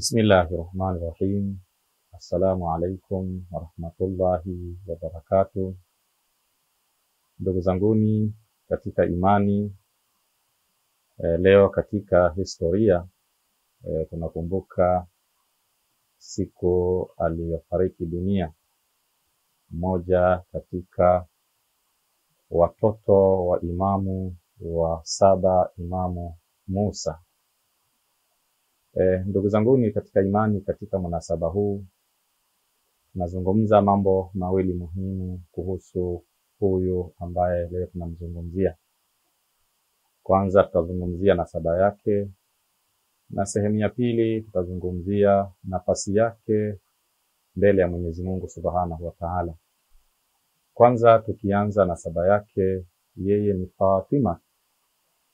Bismillahirrahmanirrahim. Assalamu alaikum warahmatullahi wabarakatuh. Ndugu zanguni katika imani, leo katika historia tunakumbuka siku aliyofariki dunia mmoja katika watoto wa imamu wa saba, Imamu Musa. Ndugu zanguni katika imani, katika munasaba huu tunazungumza mambo mawili muhimu kuhusu huyu ambaye leo tunamzungumzia. Kwanza tutazungumzia nasaba yake, na sehemu ya pili tutazungumzia nafasi yake mbele ya Mwenyezi Mungu Subhanahu wa Ta'ala. Kwanza tukianza nasaba yake, yeye ni Fatima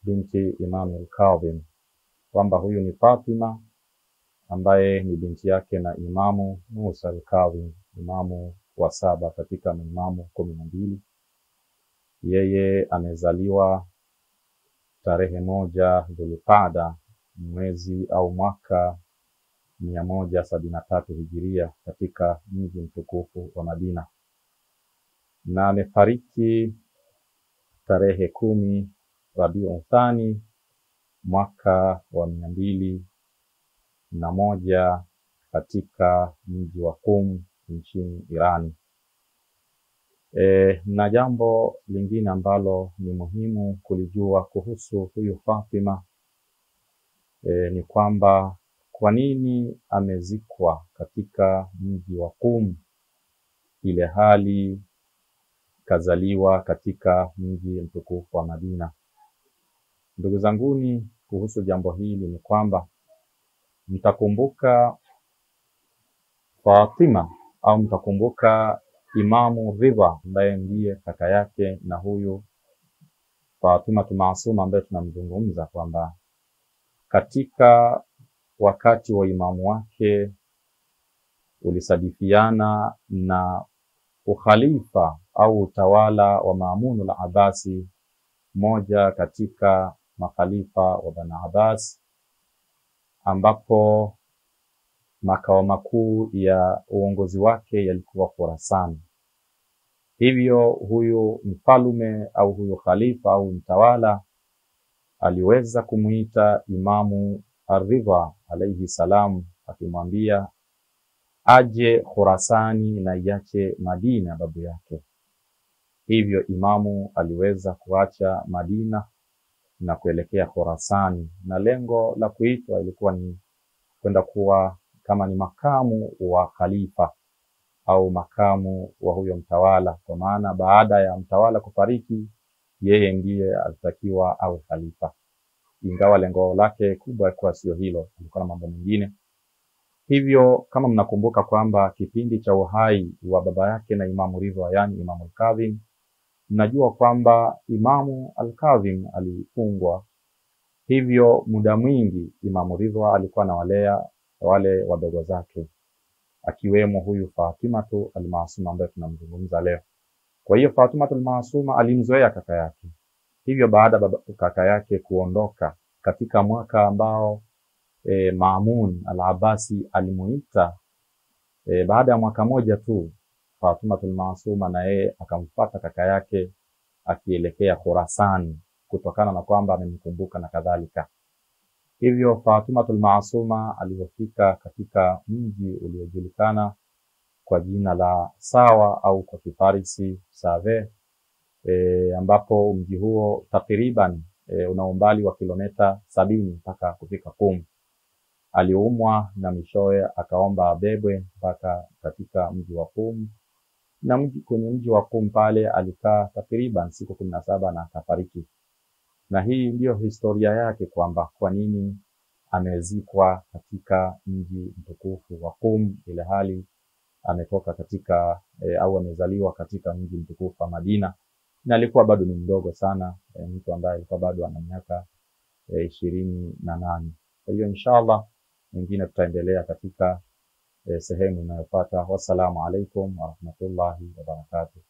binti Imam al-Kadhim, kwamba huyu ni Fatima ambaye ni binti yake na Imamu Musa al-Kadhim, imamu wa saba katika maimamu 12. Yeye amezaliwa tarehe 1 Dhulqaada, mwezi au mwaka 173 Hijiria, katika mji mtukufu wa Madina, na amefariki tarehe 10 Rabiul Thani mwaka wa 201 katika mji wa Qum nchini Irani. Na jambo lingine ambalo ni muhimu kulijua kuhusu huyu Fatima ni kwamba kwa nini amezikwa katika mji wa Qum ile hali kazaliwa katika mji mtukufu wa Madina. Ndugu zanguni, kuhusu jambo hili ni kwamba mtakumbuka Fatima au mtakumbuka Imamu Ridha ambaye ndiye kaka yake na huyu Fatima Maasuma ambaye tunamzungumza, kwamba katika wakati wa imamu wake ulisadifiana na ukhalifa au utawala wa Maamun al-Abbasi, moja katika makhalifa wa Bani Abbas, ambapo makao makuu ya uongozi wake yalikuwa Khurasan. Hivyo huyu mfalume au huyu khalifa au mtawala aliweza kumuita Imamu Ar-Ridha alayhi salam, akimwambia aje Khurasani na iache Madina babu yake. Hivyo imamu aliweza kuacha Madina na kuelekea Khurasani, na lengo la kuitwa ilikuwa ni kwenda kuwa kama ni makamu wa khalifa au makamu wa huyo mtawala, kwa maana baada ya mtawala kufariki yeye ndiye alitakiwa awe khalifa, ingawa lengo lake kubwa ilikuwa sio hilo, ilikuwa na mambo mengine. Hivyo kama mnakumbuka kwamba kipindi cha uhai wa baba yake na Imamu Ridha, yani Imamu al-Kadhim, mnajua kwamba Imamu al-Kadhim alifungwa. Hivyo muda mwingi Imamu Ridha alikuwa anawalea wale wadogo zake, akiwemo huyu Fatima al-Maasuma ambaye tunamzungumza leo. Kwa hiyo Fatima al-Maasuma alimzoea kaka yake. Hivyo baada kaka yake kuondoka katika mwaka ambao Maamun al-Abbasi alimuita, baada ya mwaka moja tu Fatima al-Maasuma na yeye akamfuata kaka yake akielekea Khurasani, kutokana na kwamba amemkumbuka na kadhalika. Hivyo Fatima al-Maasuma alipofika katika mji uliojulikana kwa jina la Sawa au kwa Kifarisi Save, ambapo mji huo takriban una umbali wa kilomita 70 mpaka kufika Qum. Aliumwa na mishoe akaomba abebwe mpaka katika mji wa Qum, na kwenye mji wa Qum pale alikaa takriban siku 17 na akafariki. Na hii ndiyo historia yake, kwamba kwa nini amezikwa katika mji mtukufu wa Qum ile hali ametoka katika au amezaliwa katika mji mtukufu wa Madina, na alikuwa bado ni mdogo sana, mtu ambaye alikuwa bado ana miaka 28. Kwa hiyo inshallah mengine tutaendelea katika sehemu inayofuata. Wassalamu alaikum warahmatullahi wabarakatuh.